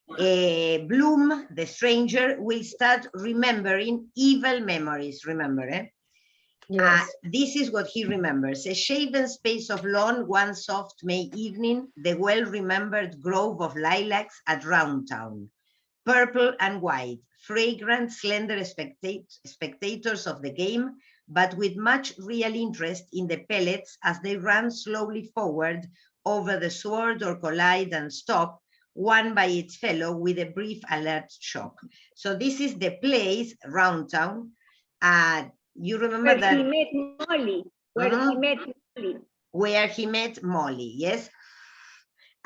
Bloom, the stranger, will start remembering evil memories, remember, eh? Yes. This is what he remembers. A shaven space of lawn one soft May evening, the well-remembered grove of lilacs at Roundtown. Purple and white, fragrant, slender spectators of the game, but with much real interest in the pellets as they run slowly forward over the sword or collide and stop, one by its fellow with a brief alert shock. So this is the place, Roundtown. You remember Where that? he met Molly. Where he met Molly. Where he met Molly, yes?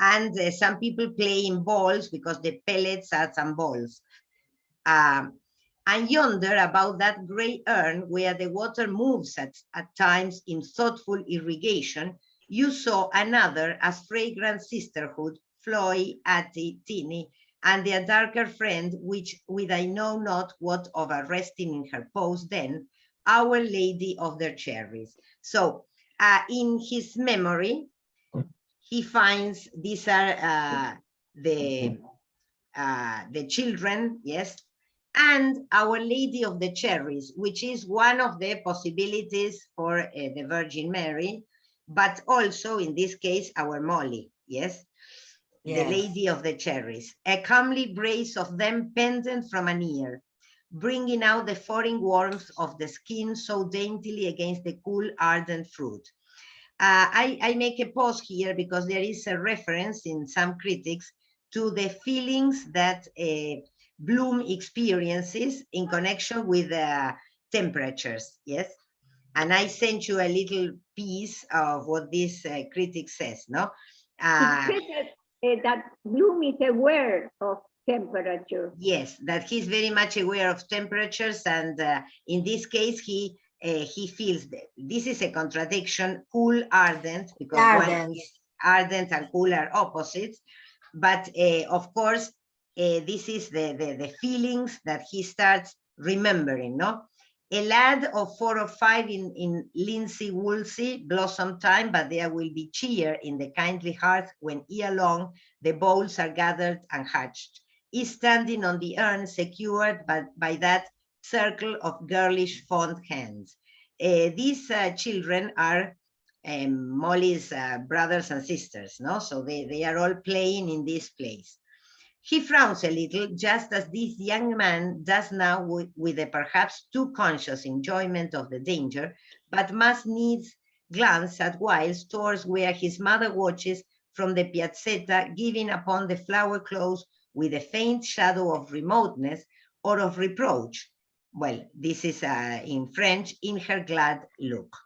And some people play in balls because the pellets are some balls. And yonder, about that gray urn where the water moves at times in thoughtful irrigation, you saw another as fragrant sisterhood, Floy, Atty, Tini, and their darker friend, which with I know not what of a resting in her pose then, Our Lady of the Cherries. So in his memory, he finds these are the children, yes, and Our Lady of the Cherries, which is one of the possibilities for the Virgin Mary, but also in this case, our Molly, yes, the Lady of the Cherries, a comely brace of them pendant from an ear, bringing out the foreign warmth of the skin so daintily against the cool, ardent fruit. I make a pause here because there is a reference in some critics to the feelings that Bloom experiences in connection with temperatures, yes? And I sent you a little piece of what this critic says, no? It says that Bloom is aware of temperature. Yes, that he's very much aware of temperatures, and in this case, he feels that this is a contradiction, cool, ardent, because one is ardent and cool are opposites. But of course, this is the feelings that he starts remembering, no? A lad of 4 or 5 in linsey woolsey blossom time, but there will be cheer in the kindly hearth when ere long the bowls are gathered and hatched, is standing on the urn secured by that circle of girlish fond hands. These children are Molly's brothers and sisters, no? So they are all playing in this place. He frowns a little, just as this young man does now with a perhaps too conscious enjoyment of the danger, but must needs glance at whiles towards where his mother watches from the piazzetta, giving upon the flower clothes with a faint shadow of remoteness or of reproach. Well, this is in French, in her glad look.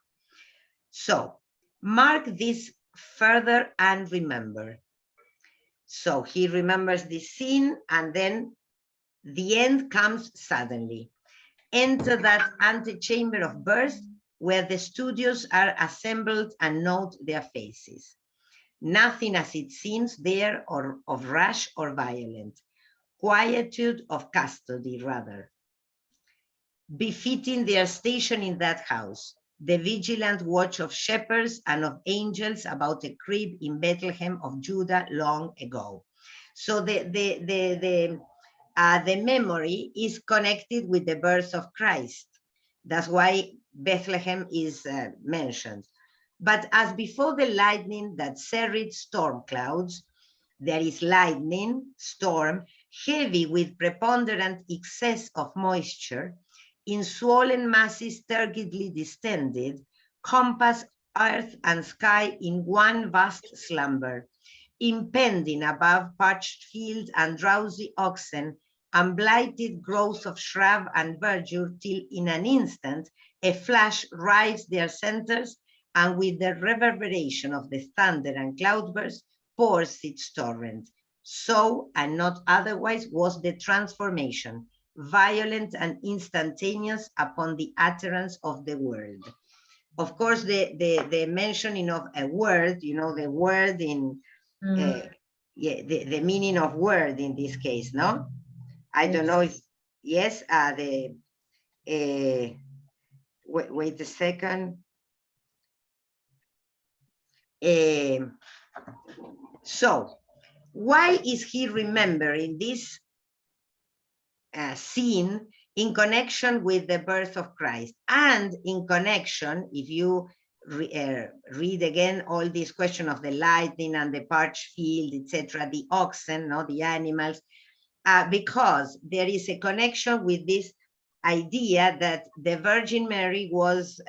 So, mark this further and remember. So he remembers this scene, and then the end comes suddenly. Enter that antechamber of birth where the studios are assembled, and note their faces. Nothing as it seems there or of rash or violent. Quietude of custody rather. Befitting their station in that house, the vigilant watch of shepherds and of angels about a crib in Bethlehem of Judah long ago. So the memory is connected with the birth of Christ. That's why Bethlehem is mentioned. But as before the lightning that serried storm clouds, there is lightning, storm, heavy with preponderant excess of moisture, in swollen masses turgidly distended, compass earth and sky in one vast slumber, impending above parched fields and drowsy oxen, and blighted growth of shrub and verdure, till in an instant a flash rives their centers, and with the reverberation of the thunder and cloudburst pours its torrent. So, and not otherwise, was the transformation, violent and instantaneous upon the utterance of the word. Of course, the mentioning of a word, you know, the word in, yeah, the meaning of word in this case, no? I don't know if, yes, wait a second. So, Why is he remembering this scene in connection with the birth of Christ, and in connection, if you read again all this question of the lightning and the parched field, etc., the oxen, no, the animals, because there is a connection with this idea that the Virgin Mary was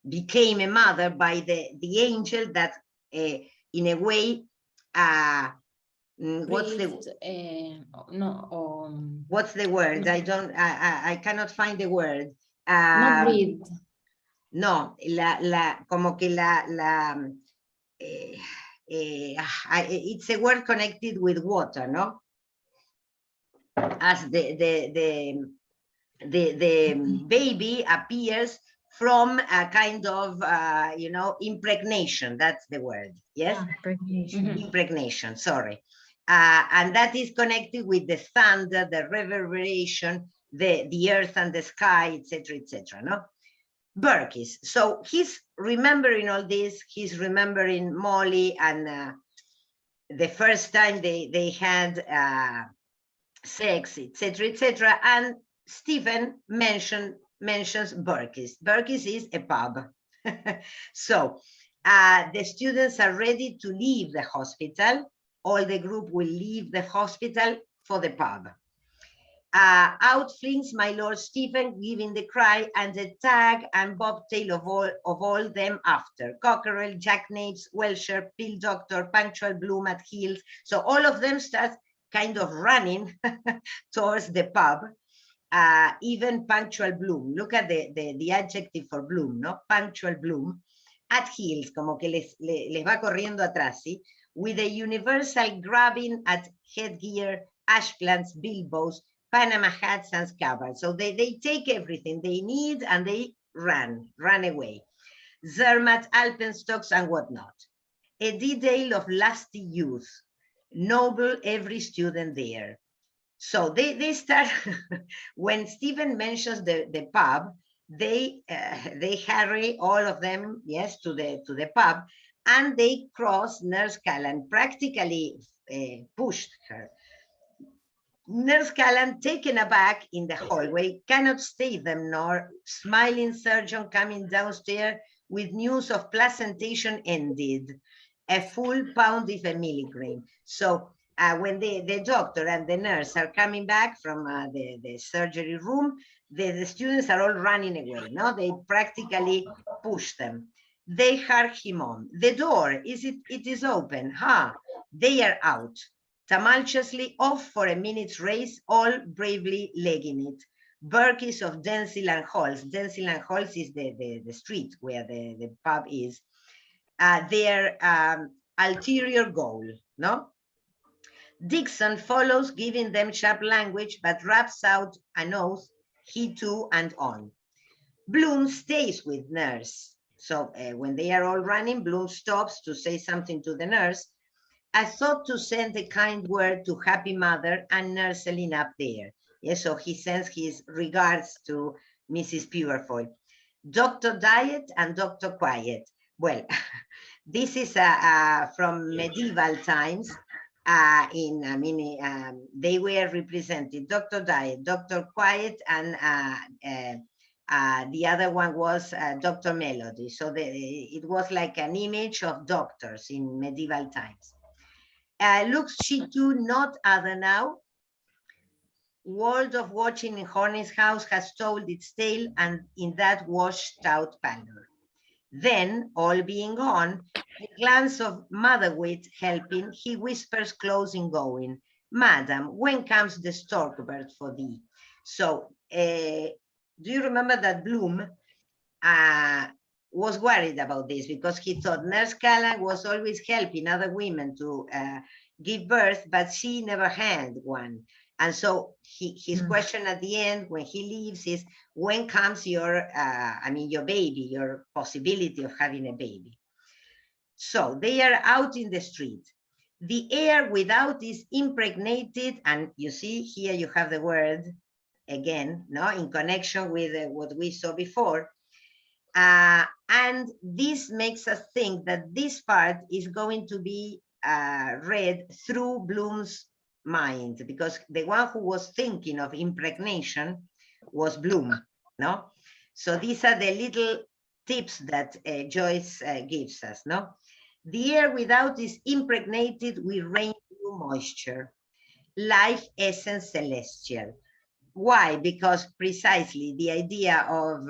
became a mother by the angel that in a way what's the word? I cannot find the word. No breed. No, como que it's a word connected with water, no? As the baby appears from a kind of, you know, impregnation. That's the word. Yes. Impregnation. Impregnation. Sorry. And that is connected with the thunder, the reverberation, the earth and the sky, etc., no? Burkis. So he's remembering all this. He's remembering Molly and the first time they had sex, etc., and Stephen mentions Burkis. Burkis is a pub. So the students are ready to leave the hospital. All the group will leave the hospital for the pub. Out flings my Lord Stephen, giving the cry, and the tag and bobtail of all them after. Cockerel, jackanapes, Welsher, Pill Doctor, Punctual Bloom at heels. So all of them start kind of running towards the pub. Even Punctual Bloom. Look at the adjective for Bloom, no? Punctual Bloom at heels, como que les va corriendo atrás, ¿sí? With a universal grabbing at headgear, ash plants, bilboes, Panama hats and scabbards. So they take everything they need and they run away. Zermatt, alpenstocks and whatnot. A detail of lusty youth, noble every student there. So they start, when Stephen mentions the pub, they hurry all of them, yes, to the pub, and they cross Nurse Callan, practically pushed her. Nurse Callan, taken aback in the hallway, cannot stay them, nor smiling surgeon coming downstairs with news of placentation ended, a full pound if a milligram. So when the doctor and the nurse are coming back from the surgery room, the students are all running away, no? They practically push them. They hurry him on. The door, it is open, huh? They are out. Tumultuously off for a minute's race, all bravely legging it. Burkis of Denzil and Halls. Denzil and Halls is the street where the pub is. Their ulterior goal, no? Dixon follows, giving them sharp language, but raps out an oath, he too, and on. Bloom stays with nurse. So when they are all running, Bloom stops to say something to the nurse. I thought to send a kind word to happy mother and nurseling up there. Yes, so he sends his regards to Mrs. Purefoy. Dr. Diet and Dr. Quiet. Well, this is from medieval times. They were represented, Dr. Diet, Dr. Quiet, and the other one was Dr. Melody. So it was like an image of doctors in medieval times. Looks she too not other now? World of watching in Horny's house has told its tale, and in that washed out pallor. Then, all being gone, a glance of motherwit helping, he whispers close in going, Madam, when comes the stork bird for thee? So, do you remember that Bloom was worried about this because he thought Nurse Callan was always helping other women to give birth, but she never had one. And so his question at the end when he leaves is, when comes your baby, your possibility of having a baby? So they are out in the street. The air without is impregnated, and you see here you have the word again, no, in connection with what we saw before. And this makes us think that this part is going to be read through Bloom's mind, because the one who was thinking of impregnation was Bloom, no? So these are the little tips that Joyce gives us, no? The air without is impregnated with rain dew moisture, life essence celestial. Why? Because precisely the idea of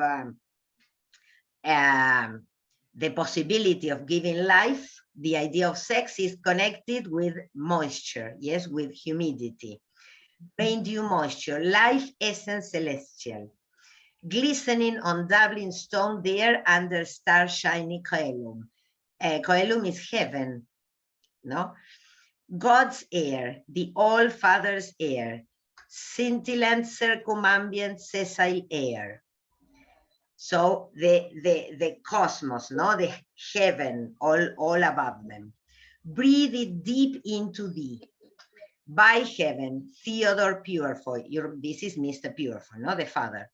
the possibility of giving life, the idea of sex is connected with moisture, yes, with humidity. Rain dew moisture, life essence celestial. Glistening on Dublin stone there under star shiny coelum. Coelum is heaven, no? God's air, the All Father's air, scintillant circumambient sessile air. So the cosmos, no, the heaven, all above them. Breathe it deep into thee. By heaven, Theodore Purefoy. This is Mr. Purefoy, no, the father.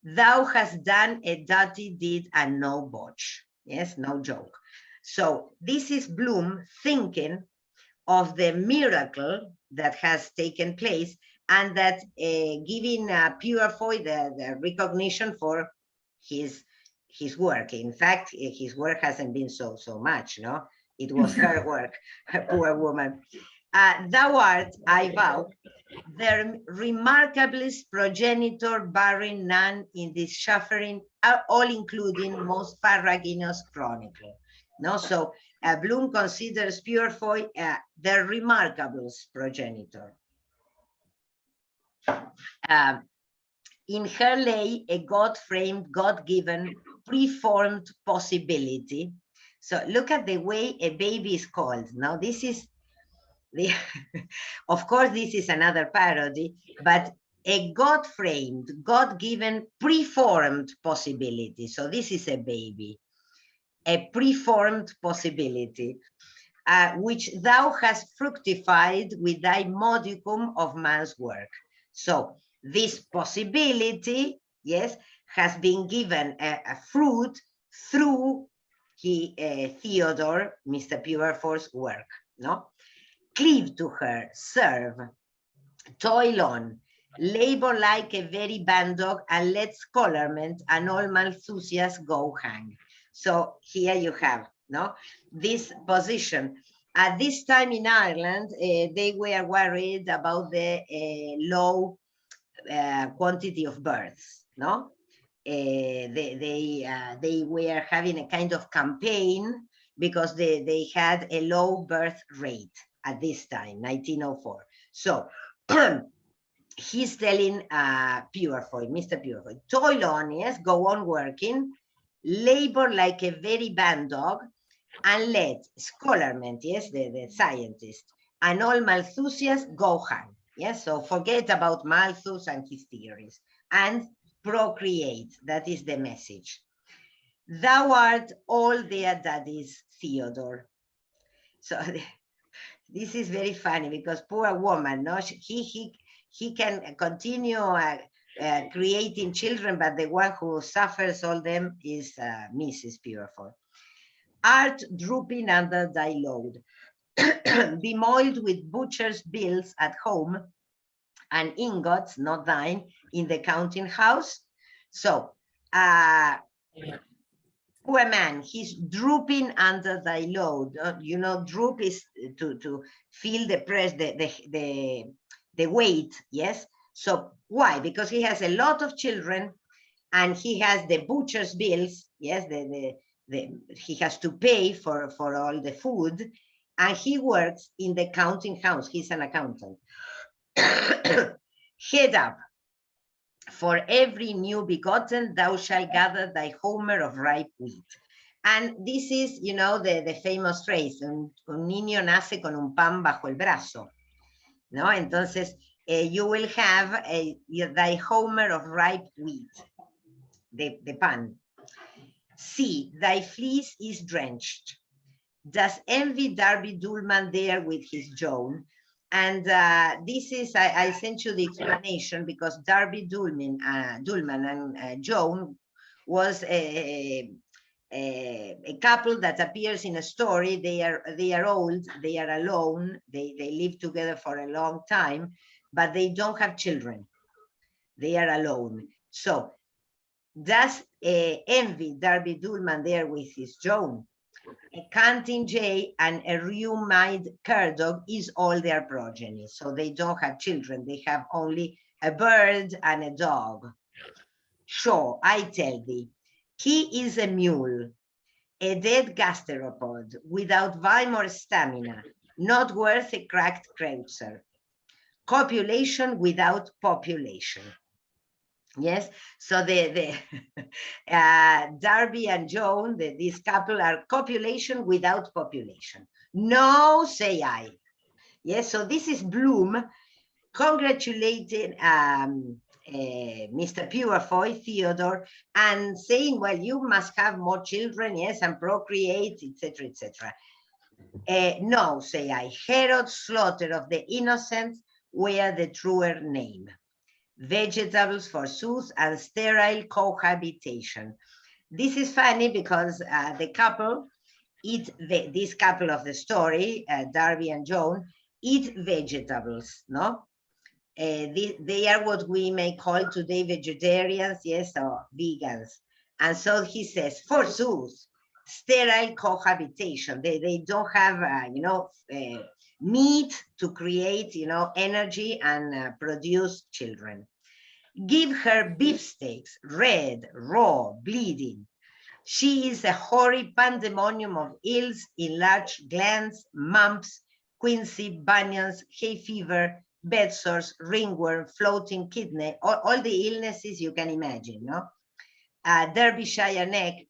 Thou hast done a dirty deed and no botch. Yes, no joke. So this is Bloom thinking of the miracle that has taken place, and that giving Purefoy the recognition for his work. In fact, his work hasn't been so much, no? It was her work, her poor woman. Thou art, I vow, the remarkablest progenitor, barring none in this suffering, all including most farraginous chronicle. No, so Bloom considers Purefoy the remarkablest progenitor. In her lay a God-framed, God-given, preformed possibility. So look at the way a baby is called. Now this is the, of course, this is another parody, but a God-framed, God-given, preformed possibility. So this is a baby, a preformed possibility, which thou hast fructified with thy modicum of man's work. So this possibility, yes, has been given a fruit through Theodore, Mr. Purefoy's work, no? Cleave to her, serve, toil on, labor like a very bandog, and let scholarment and all Malthusias go hang. So here you have, no, this position. At this time in Ireland, they were worried about the low quantity of births, no? They were having a kind of campaign because they had a low birth rate at this time, 1904. So he's telling Purefoy, Mr. Purefoy, toil on, yes, go on working, labor like a very bandog, and let scholarment, yes, the scientist, and all Malthusias go hang. Yes, so forget about Malthus and his theories, and procreate. That is the message. Thou art all their daddies, Theodore. So this is very funny, because poor woman, no, he can continue creating children, but the one who suffers all them is Mrs. Purefoy. Art drooping under thy load, bemoiled with butcher's bills at home, and ingots, not thine, in the counting house. So, poor man, he's drooping under thy load. You know, droop is to feel the press, the weight, yes? So why? Because he has a lot of children, and he has the butcher's bills, yes, he has to pay for all the food, and he works in the counting house. He's an accountant. Head up, for every new begotten thou shalt gather thy homer of ripe wheat. And this is, you know, the famous phrase, un niño nace con un pan bajo el brazo, ¿no? Entonces, you will have thy homer of ripe wheat, the pan. See, thy fleece is drenched. Does envy Darby Dullman there with his Joan? And this is, I sent you the explanation, because Darby Dullman and Joan was a couple that appears in a story. They are old, they are alone, they live together for a long time, but they don't have children. They are alone. So does envy Darby Dullman there with his Joan? A canting jay and a rheumide cur dog is all their progeny. So they don't have children. They have only a bird and a dog. Sure, I tell thee, he is a mule, a dead gasteropod, without vime or stamina, not worth a cracked kreutzer. Copulation without population. Yes, so the Darby and Joan, this couple, are copulation without population. No, say I. Yes, so this is Bloom congratulating Mr. Purefoy, Theodore, and saying, well, you must have more children, yes, and procreate, etc., etc. No, say I, Herod's slaughter of the innocents were the truer name. Vegetables, forsooth, and sterile cohabitation. This is funny because the couple eat, this couple of the story, Darby and Joan, eat vegetables, no? They are what we may call today vegetarians, yes, or vegans. And so he says, forsooth, sterile cohabitation. They don't have, meat to create, energy and produce children. Give her beefsteaks, red, raw, bleeding. She is a hoary pandemonium of ills in large glands, mumps, quinsy, bunions, hay fever, bed sores, ringworm, floating kidney, all the illnesses you can imagine, no? Derbyshire neck,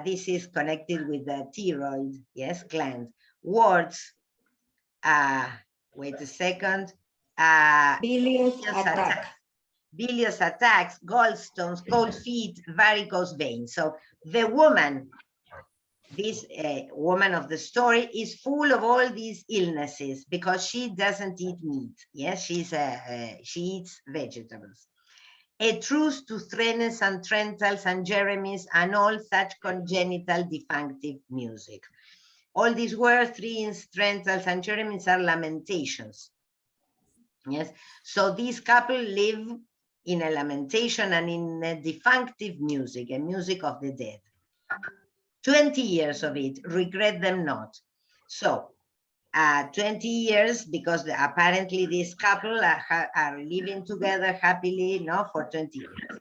this is connected with the thyroid, yes, gland. Warts, wait a second. Bilious attack. Bilious attacks, gallstones, cold feet, varicose veins. So the woman, this woman of the story, is full of all these illnesses because she doesn't eat meat. Yes, she eats vegetables. A truce to Threnes and Trentals and Jeremies and all such congenital defunctive music. All these words, Threnes, Trentals, and Jeremies, are lamentations. Yes, so these couple live in a lamentation and in a defunctive music, a music of the dead. 20 years of it, regret them not. So 20 years, because apparently this couple are living together happily, no, for 20 years.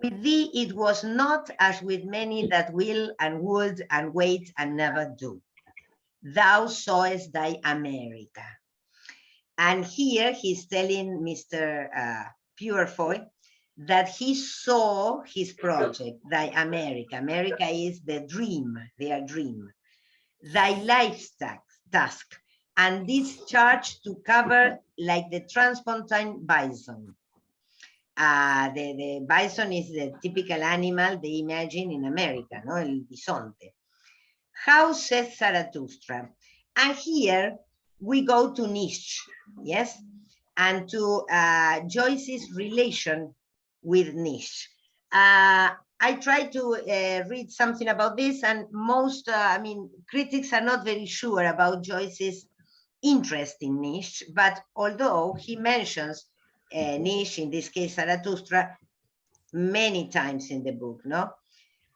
With thee it was not as with many that will and would and wait and never do. Thou sawest thy America. And here he's telling Mr. Purefoy that he saw his project, thy America. America is the dream, their dream. Thy life's task, and this charge to cover like the transpontine bison. The bison is the typical animal they imagine in America, no? El bisonte. How says Zarathustra? And here we go to Nietzsche, yes? And to Joyce's relation with Nietzsche. I try to read something about this, and most, critics are not very sure about Joyce's interest in Nietzsche, but although he mentions Nietzsche, in this case Zarathustra, many times in the book, no?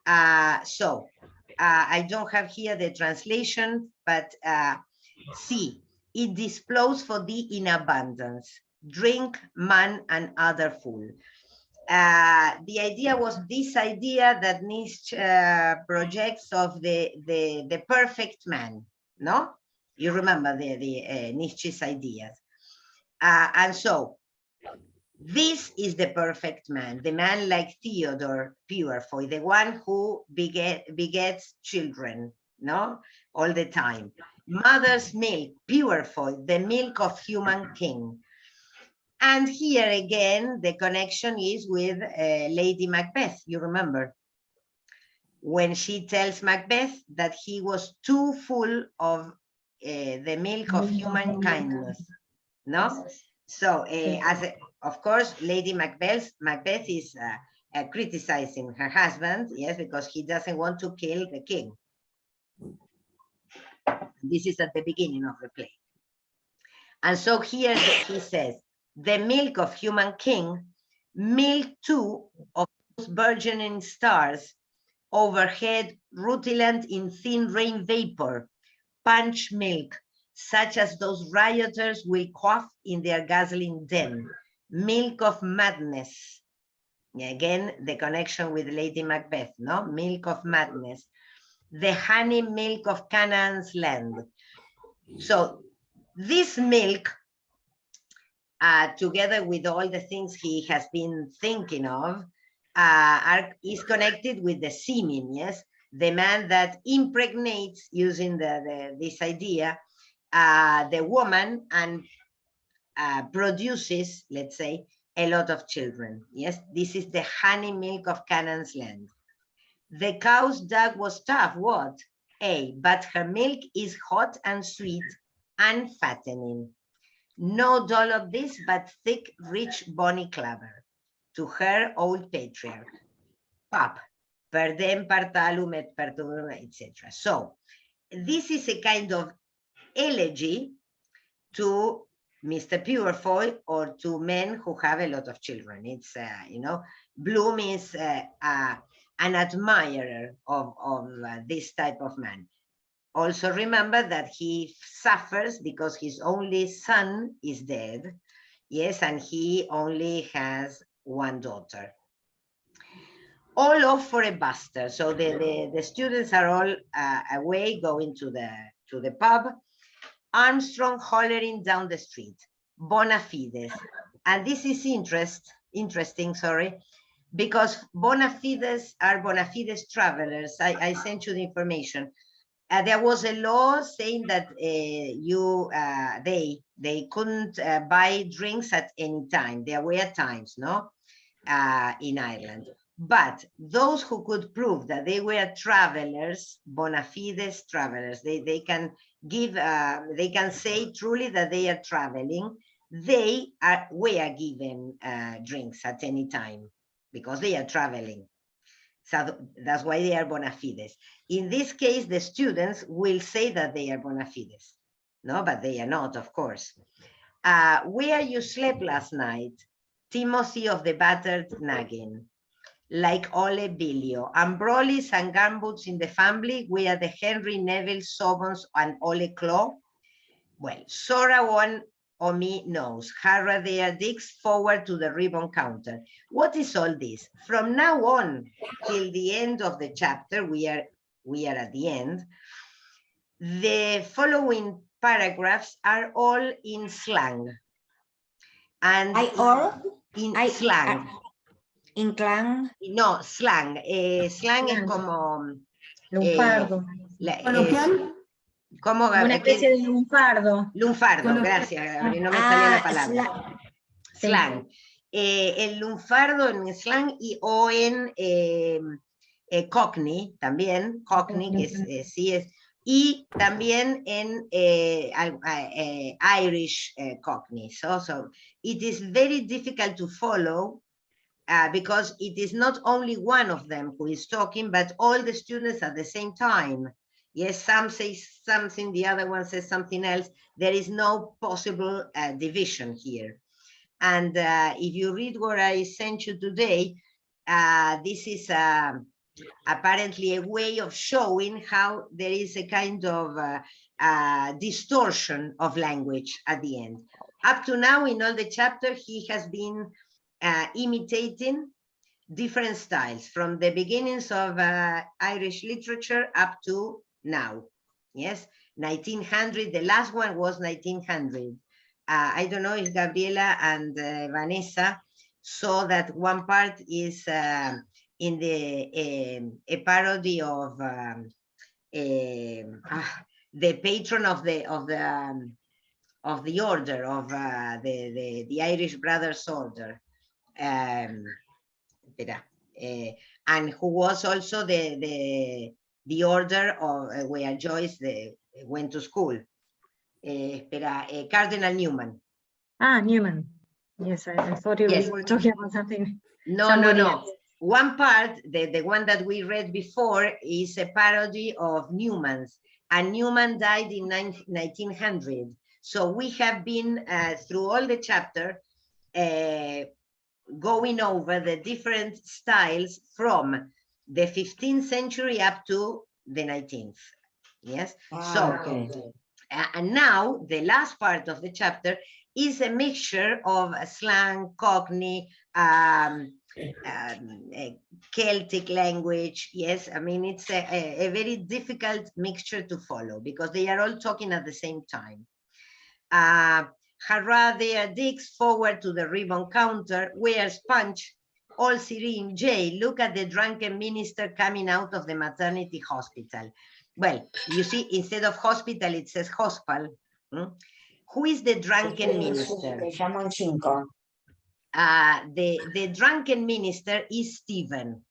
I don't have here the translation, but see, it displows for thee in abundance, drink, man, and other fool. The idea was this idea that Nietzsche projects of the perfect man, no? You remember the Nietzsche's ideas. And so this is the perfect man, the man like Theodore Purefoy, the one who begets children, no? All the time. Mother's milk, Purefoy, the milk of human king. And here again, the connection is with Lady Macbeth, you remember? When she tells Macbeth that he was too full of the milk of human kindness, no? So, of course, Lady Macbeth is criticizing her husband, yes, because he doesn't want to kill the king. This is at the beginning of the play. And so here he says, the milk of human king, milk too of those burgeoning stars, overhead rutilant in thin rain vapor, punch milk, such as those rioters will quaff in their guzzling den, milk of madness. Again, the connection with Lady Macbeth, no? Milk of madness, the honey milk of Canaan's land. So this milk, together with all the things he has been thinking of, is connected with the semen, yes? The man that impregnates, using this idea, the woman and produces, let's say, a lot of children. Yes, this is the honey milk of Canaan's land. The cow's dog was tough, what? But her milk is hot and sweet and fattening. No doll of this, but thick, rich, bonny clabber. To her old patriarch. Pap, perdem partalum et perturbum, etc. So this is a kind of elegy to Mr. Purefoy, or to men who have a lot of children. It's, you know, Bloom is an admirer of this type of man. Also remember that he suffers because his only son is dead. Yes, and he only has one daughter. All off for a bastard. So the students are all away, going to the pub. Armstrong hollering down the street, bona fides. And this is interesting, sorry, because bona fides are bona fides travelers. I sent you the information. There was a law saying that they couldn't buy drinks at any time. There were times, no, in Ireland. But those who could prove that they were travelers, bona fides travelers, they can give, they can say truly that they are traveling, were given drinks at any time because they are traveling. So that's why they are bona fides. In this case, the students will say that they are bona fides. No, but they are not, of course. Where you slept last night, Timothy of the battered naggin. Like Ole Bilio, Ambrolis and Gumboots in the family, we are the Henry Neville, Sobons, and Ole Claw. Well, Sora one or me knows. Harra there digs forward to the ribbon counter. What is all this? From now on till the end of the chapter, we are at the end. The following paragraphs are all in slang. And in slang. In clan. No, slang. Slang es como... Lunfardo. Como una especie de lunfardo. Lunfardo, gracias, no me salía la palabra. Slang. El lunfardo en slang o en Cockney también, Cockney, que sí es, y también en Irish Cockney. So it is very difficult to follow because it is not only one of them who is talking, but all the students at the same time. Yes, some say something, the other one says something else. There is no possible division here. And if you read what I sent you today, this is apparently a way of showing how there is a kind of distortion of language at the end. Up to now, in all the chapter, he has been imitating different styles from the beginnings of Irish literature up to now. Yes, 1900, the last one was 1900. I don't know if Gabriela and Vanessa saw that one part is in the a parody of the patron of the order of the Irish Brothers Order. And who was also the order of where Joyce went to school. Cardinal Newman. Ah, Newman. Yes, I thought you were talking about something. No. one part, the one that we read before, is a parody of Newman's, and Newman died in 1900. So we have been through all the chapter going over the different styles from the 15th century up to the 19th. Yes. Okay. And now the last part of the chapter is a mixture of slang, Cockney, Celtic language. Yes, I mean, it's a very difficult mixture to follow because they are all talking at the same time. Hurrah there, Dix, forward to the ribbon counter. Where's Punch? All serene. Jay, look at the drunken minister coming out of the maternity hospital. Well, you see, instead of hospital, it says hospital. Who is the drunken minister? The drunken minister is Stephen.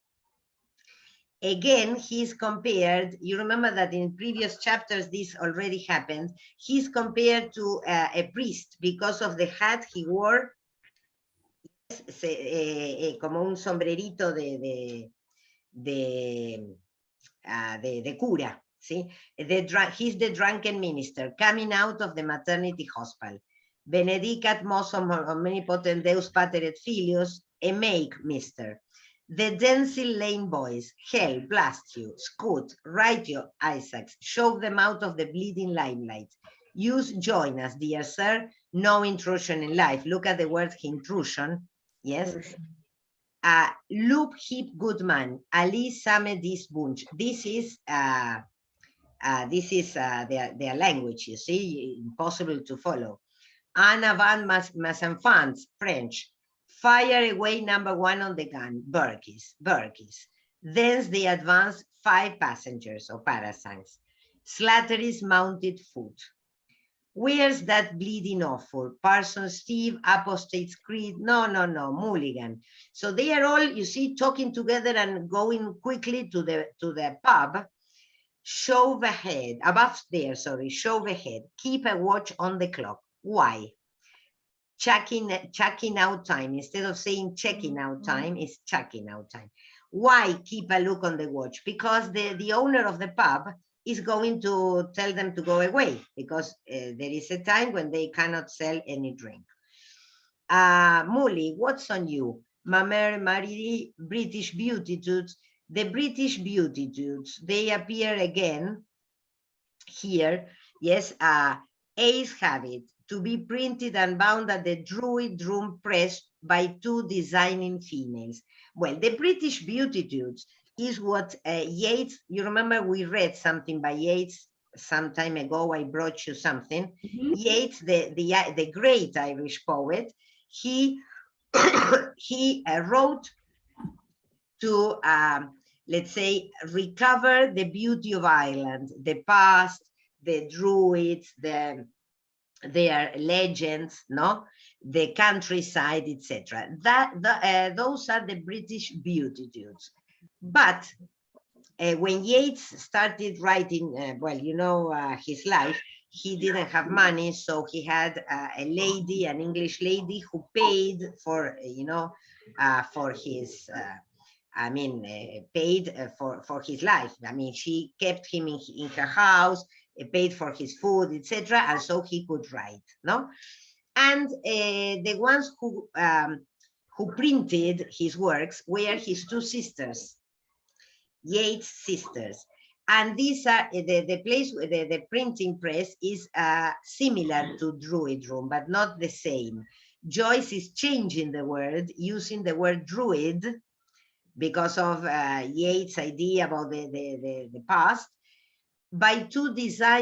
Again, he's compared, you remember that in previous chapters this already happened, he's compared to a priest because of the hat he wore, como un sombrerito de cura. See? He's the drunken minister coming out of the maternity hospital. Benedicat mosum omnipotent Deus pater et filius, a make, mister. The Denzil Lane boys, hell, blast you, scoot, right you, Isaacs, shove them out of the bleeding limelight. Use join us, dear sir, no intrusion in life. Look at the word intrusion, yes? Loop hip good man, Ali Same dis bunch. This is their language, you see, impossible to follow. Anna van Massenfants, French. Fire away number one on the gun, Burkies. Thence they advance 5 passengers or parasangs. Slattery's mounted foot. Where's that bleeding awful? Parson Steve, Apostate's Creed, no, Mulligan. So they are all, you see, talking together and going quickly to the pub. Shove ahead, shove ahead. Keep a watch on the clock. Why? Checking out time. Instead of saying checking out time, it's checking out time. Why keep a look on the watch? Because the owner of the pub is going to tell them to go away because there is a time when they cannot sell any drink. Mully, what's on you? Marie, British Beatitudes. The British Beatitudes, they appear again here. Yes, Ace have it. To be printed and bound at the Druid Room Press by 2 designing females. Well, the British Beatitudes is what Yeats, you remember we read something by Yeats some time ago, I brought you something. Yeats, the great Irish poet, he wrote to, let's say, recover the beauty of Ireland, the past, the Druids, their legends, no, the countryside, etc. Those are the British Beatitudes. But when Yeats started writing, well, you know, his life, he didn't have money, so he had a lady, an English lady, who paid for, you know, for his. Paid for his life. I mean, she kept him in her house, paid for his food, etc., and so he could write, no? And the ones who printed his works were his 2 sisters, Yeats' sisters. And these are the place where the printing press is similar to Druid Room, but not the same. Joyce is changing the word, using the word Druid, because of Yeats' idea about the past, by 2 design